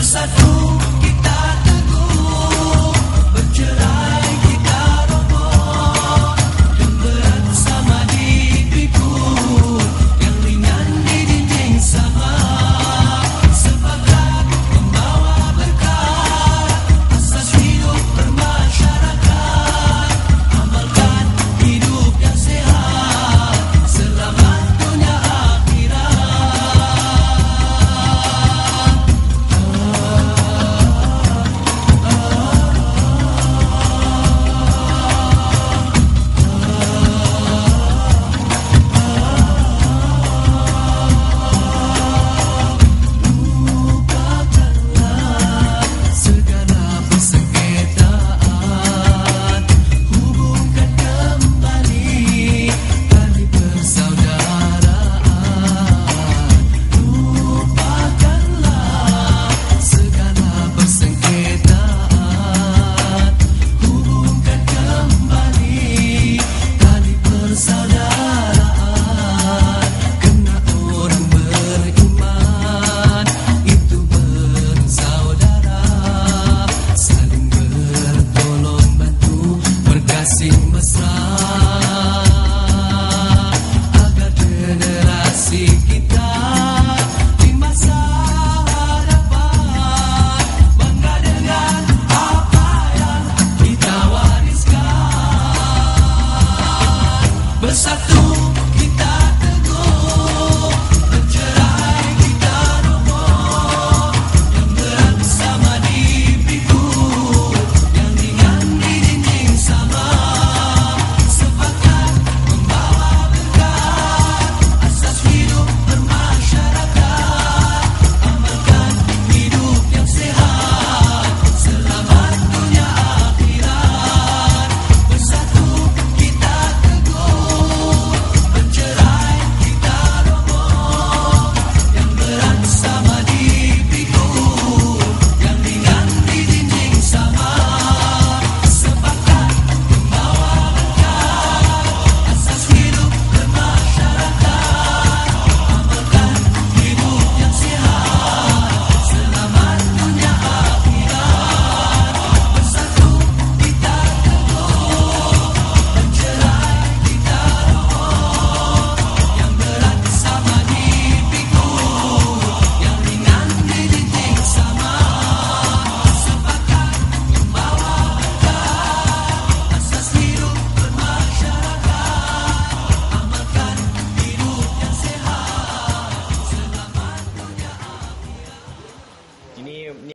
Bersatu kita teguh, bercerai kita roboh, yang berat sama dipikul, yang ringan dijinjing sama. Sepakat membawa berkah, asas hidup bermasyarakat, amalkan hidup yang sehat, selamat dunia akhirat. Segala persengketaan, hubungkan kembali tali persaudaraan. Lupakanlah segala persengketaan, hubungkan kembali tali persaudaraan. Kena orang beriman itu bersaudara, saling bertolong bantu, berkasih mesra, agar generasi kita di masa hadapan bangga dengan apa yang kita wariskan. Bersatu kita teguh, bercerai kita roboh, yang berat sama dipikul, yang ringan dijinjing sama. Sepakat membawa berkah, asas hidup bermasyarakat, amalkan hidup yang sehat, selamat dunia akhirat. Bersatu kita teguh, bercerai kita roboh, yang berat sama dipikul, yang ringan dijinjing sama. Sepakat membawa berkah, asas hidup bermasyarakat, amalkan hidup yang sehat, selamat dunia akhirat. Bersatu kita teguh, bercerai kita roboh, yang berat sama dipikul, yang ringan dijinjing sama. Sepakat membawa berkah, asas hidup bermasyarakat, amalkan hidup yang sehat, selamat dunia akhirat. Ini